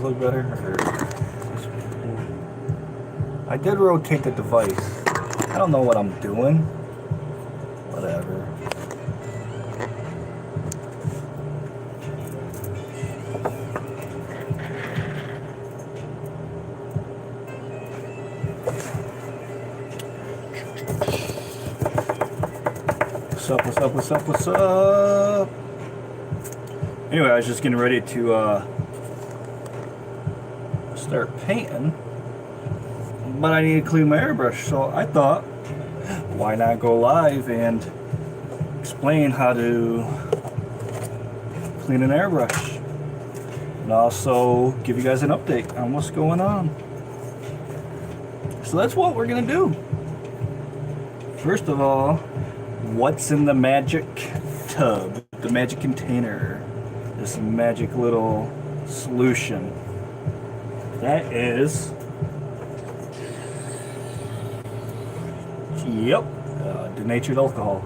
look better? Or I did rotate the device. I don't know what I'm doing. Whatever. What's up, what's up, what's up, what's up? Anyway, I was just getting ready to start painting, but I need to clean my airbrush, so I thought, why not go live and explain how to clean an airbrush, and also give you guys an update on what's going on. So that's what we're gonna do. First of all, what's in the magic tub, the magic container, this magic little solution? That is, yep, denatured alcohol.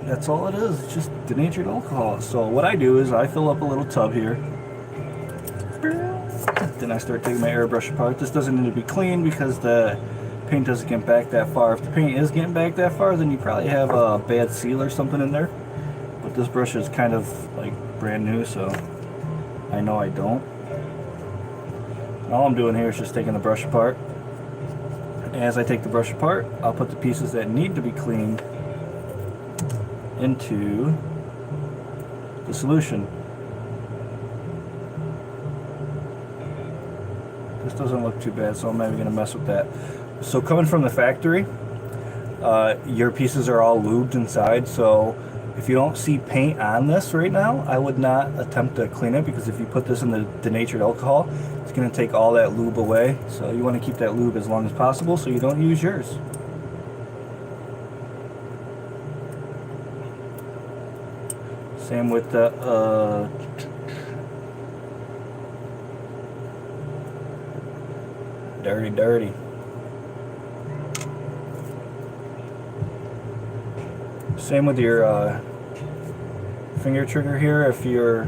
That's all it is, it's just denatured alcohol. So what I do is I fill up a little tub here. Then I start taking my airbrush apart. This doesn't need to be clean because the paint doesn't get back that far. If the paint is getting back that far, then you probably have a bad seal or something in there. But this brush is kind of like brand new, so I know I don't. All I'm doing here is just taking the brush apart. As I take the brush apart, I'll put the pieces that need to be cleaned into the solution. This doesn't look too bad, so I'm not even going to mess with that. So coming from the factory, your pieces are all lubed inside, so if you don't see paint on this right now, I would not attempt to clean it, because if you put this in the denatured alcohol, it's going to take all that lube away. So you want to keep that lube as long as possible so you don't use yours. Same with the dirty. Same with your finger trigger here. If you're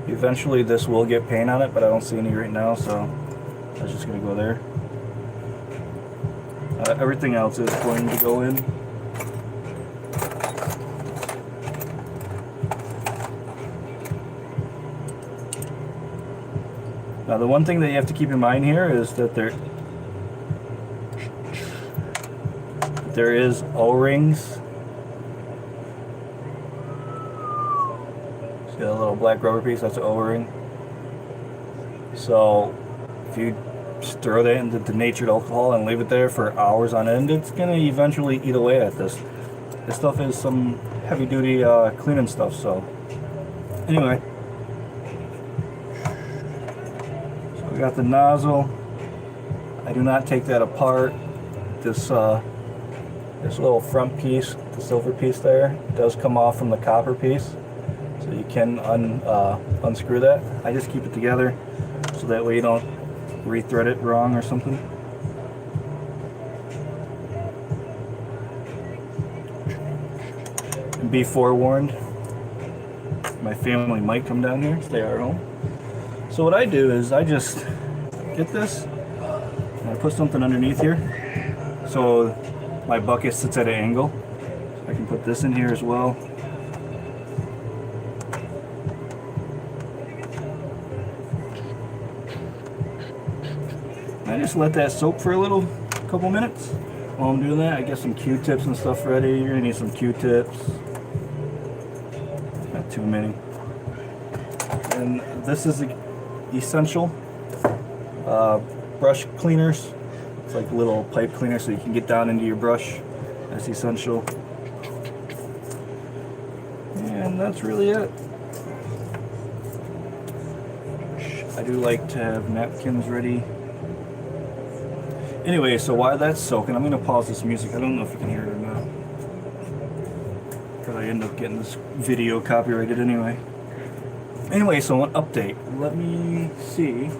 eventually, this will get paint on it, but I don't see any right now, so that's just gonna go there. Everything else is going to go in. Now the one thing that you have to keep in mind here is that there is O-rings. See that little black rubber piece? That's an O-ring. So if you just throw that into denatured alcohol and leave it there for hours on end, it's gonna eventually eat away at this. This stuff is some heavy-duty cleaning stuff. So anyway. We got the nozzle. I do not take that apart. This little front piece, the silver piece there, does come off from the copper piece, so you can unscrew that. I just keep it together so that way you don't rethread it wrong or something. And be forewarned, my family might come down here, stay at home. So what I do is I just get this and I put something underneath here so my bucket sits at an angle. So I can put this in here as well. And I just let that soak for a couple minutes. While I'm doing that, I get some Q-tips and stuff ready. You're gonna need some Q-tips. Not too many. And this is essential brush cleaners. It's like little pipe cleaner so you can get down into your brush. That's essential. And that's really it. I do like to have napkins ready. Anyway, so while that's soaking, I'm going to pause this music. I don't know if you can hear it or not, because I end up getting this video copyrighted anyway. Anyway, so an update. Let me see.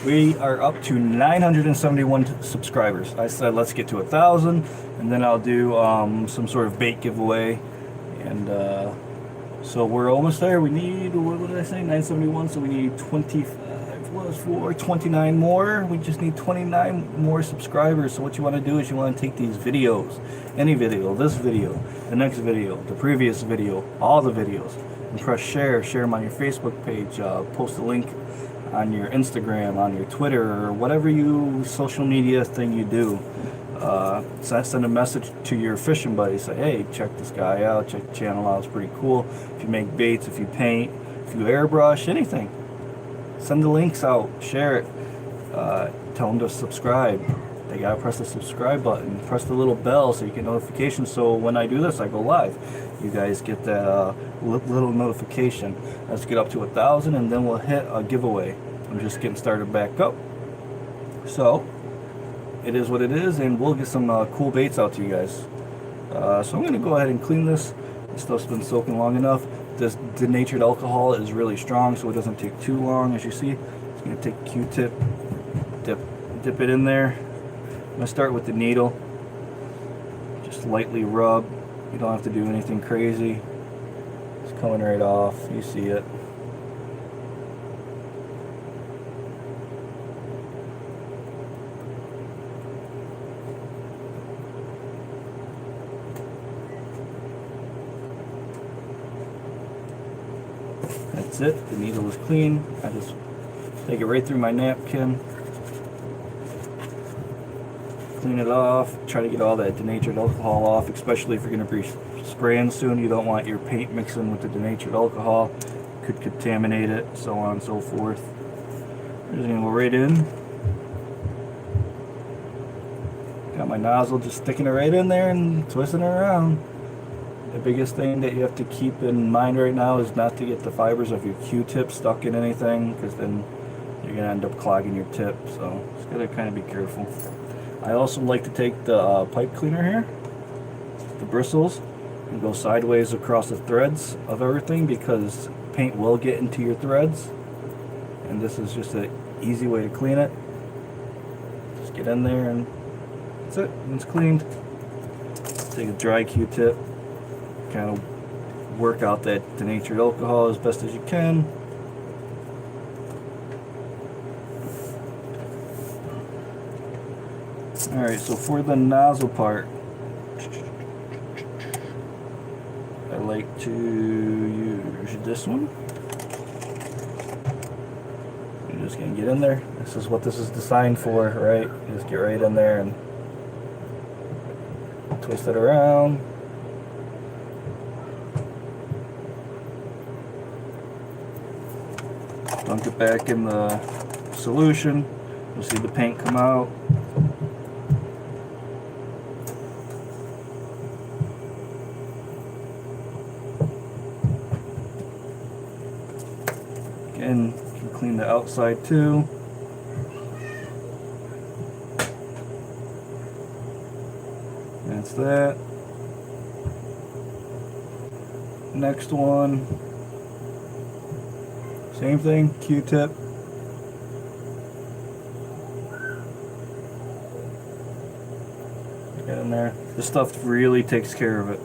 We are up to 971 subscribers. I said let's get to 1,000, and then I'll do some sort of bait giveaway. And so we're almost there. We need, what did I say, 971, so we need 29 more. We just need 29 more subscribers. So what you want to do is you want to take these videos, any video, this video, the next video, the previous video, all the videos, and press share them on your Facebook page, post a link on your Instagram, on your Twitter, or whatever social media thing you do. Send a message to your fishing buddy. Say, hey, check this guy out, check the channel out, it's pretty cool. If you make baits, if you paint, if you airbrush, anything, send the links out, share it, tell them to subscribe. They gotta press the subscribe button, press the little bell so you get notifications, so when I do this, I go live, you guys get that little notification. Let's get up to 1,000, and then we'll hit a giveaway. I'm just getting started back up, so it is what it is, and we'll get some cool baits out to you guys. So I'm going to go ahead and clean this. This stuff's been soaking long enough. This denatured alcohol is really strong, so it doesn't take too long. As you see, it's going to take a Q-tip, dip it in there. I'm going to start with the needle. Just lightly rub. You don't have to do anything crazy. It's coming right off. You see it. That's it. The needle is clean. I just take it right through my napkin, clean it off, try to get all that denatured alcohol off, especially if you're going to be spraying soon. You don't want your paint mixing with the denatured alcohol. Could contaminate it, so on and so forth. I'm just going to go right in. Got my nozzle, just sticking it right in there and twisting it around. The biggest thing that you have to keep in mind right now is not to get the fibers of your Q-tip stuck in anything, because then you're going to end up clogging your tip. So just got to kind of be careful. I also like to take the pipe cleaner here, the bristles, and go sideways across the threads of everything, because paint will get into your threads. And this is just an easy way to clean it. Just get in there and that's it. It's cleaned. Take a dry Q-tip. Kind of work out that denatured alcohol as best as you can. Alright, so for the nozzle part, I like to use this one. You're just going to get in there. This is what this is designed for, right? You just get right in there and twist it around. Dunk it back in the solution. You'll see the paint come out. Again, you can clean the outside too. That's that. Next one. Same thing, Q-tip. Get in there. This stuff really takes care of it.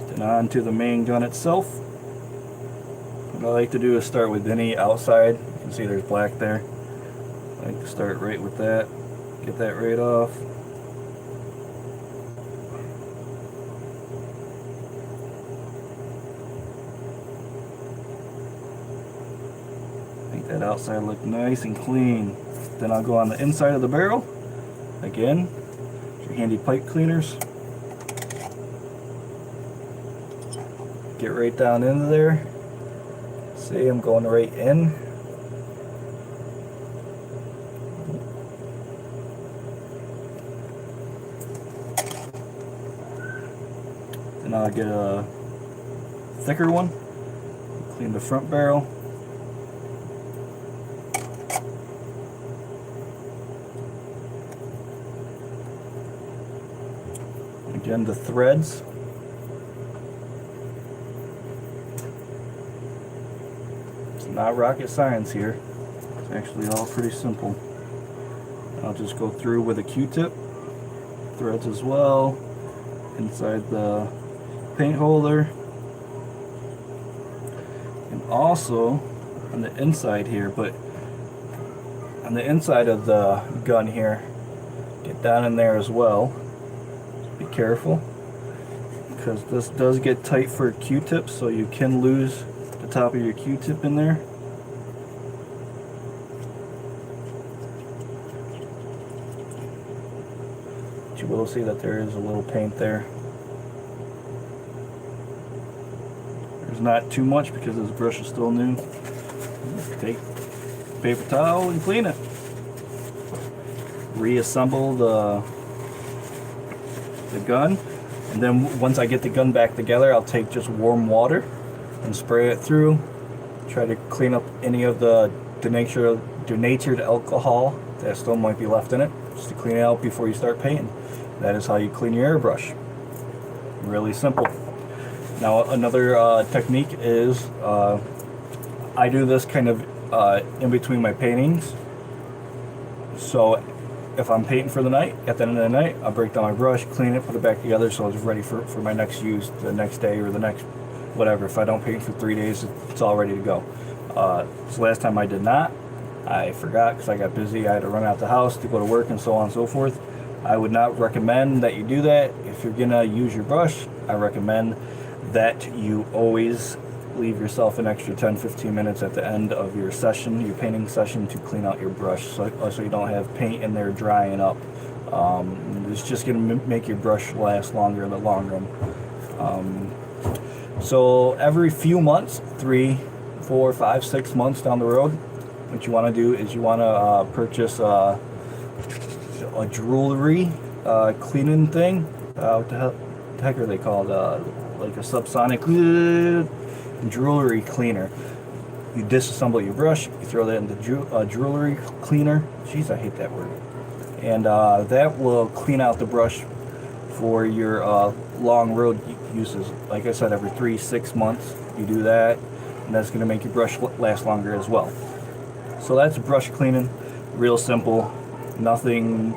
Then on to the main gun itself. What I like to do is start with any outside. You can see there's black there. I like to start right with that. Get that right off. Make that outside look nice and clean. Then I'll go on the inside of the barrel. Again, your handy pipe cleaners. Get right down into there. See, I'm going right in. Then I'll get a thicker one. Clean the front barrel. Again, the threads. not rocket science here. It's actually all pretty simple. I'll just go through with a Q-tip, threads as well, inside the paint holder, and also on the inside here, but on the inside of the gun here, get down in there as well. Just be careful, because this does get tight for Q-tips, so you can lose the top of your Q-tip in there. But you will see that there is a little paint there. There's not too much because this brush is still new. Take a paper towel and clean it. Reassemble the gun, and then once I get the gun back together, I'll take just warm water and spray it through. Try to clean up any of the denatured alcohol that still might be left in it, just to clean it out before you start painting. That is how you clean your airbrush. Really simple. Now another technique is I do this kind of in between my paintings. So if I'm painting for the night, at the end of the night, I'll break down my brush, clean it, put it back together so it's ready for my next use the next day or the next whatever. If I don't paint for 3 days, it's all ready to go. So last time I did not. I forgot because I got busy. I had to run out the house to go to work and so on and so forth. I would not recommend that you do that. If you're gonna use your brush, I recommend that you always leave yourself an extra 10-15 minutes at the end of your session, your painting session, to clean out your brush so you don't have paint in there drying up. It's just going to make your brush last longer in the long run. So every few months, 3, 4, 5, 6 months down the road, what you want to do is you want to purchase a jewelry cleaning thing. What the heck are they called? Like a subsonic jewelry cleaner. You disassemble your brush, you throw that into jewelry cleaner. Jeez, I hate that word. And that will clean out the brush for your long road uses. Like I said, every 3-6 months you do that, and that's going to make your brush last longer as well. So that's brush cleaning. Real simple, nothing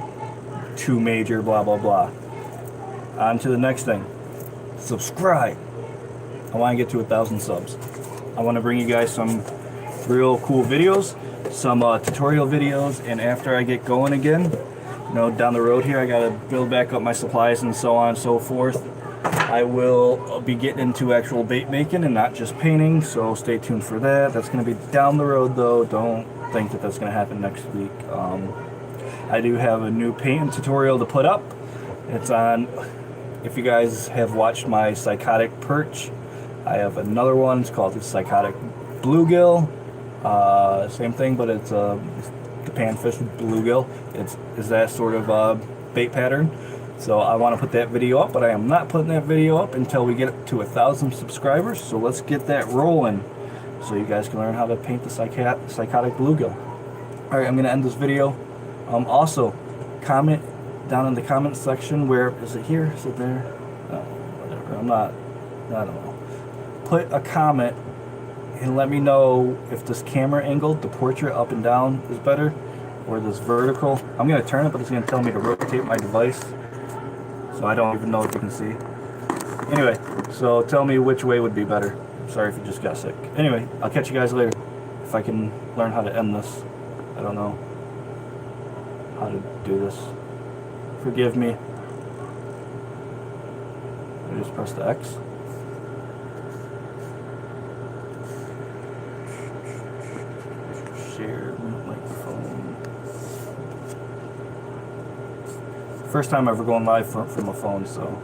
too major, blah blah blah. On to the next thing. Subscribe. I want to get to 1,000 subs. I want to bring you guys some real cool videos, some tutorial videos, and after I get going again, you know, down the road here, I got to build back up my supplies and so on and so forth. I will be getting into actual bait making and not just painting, so stay tuned for that. That's going to be down the road though. Don't think that that's going to happen next week. I do have a new painting tutorial to put up. It's on, if you guys have watched my psychotic perch, I have another one. It's called the psychotic bluegill. Same thing, but it's the panfish bluegill. It's that sort of bait pattern. So I want to put that video up, but I am not putting that video up until we get to 1,000 subscribers. So let's get that rolling, so you guys can learn how to paint the psychotic bluegill. All right, I'm going to end this video. Also, comment down in the comment section. Where is it? Here? Is it there? Whatever. I don't know. Put a comment and let me know if this camera angle, the portrait up and down, is better, or this vertical. I'm going to turn it, but it's going to tell me to rotate my device, so I don't even know if you can see. Anyway, so tell me which way would be better. Sorry if you just got sick. Anyway, I'll catch you guys later. If I can learn how to end this. I don't know how to do this. Forgive me. I just press the X. Share microphone. First time ever going live from a phone, so.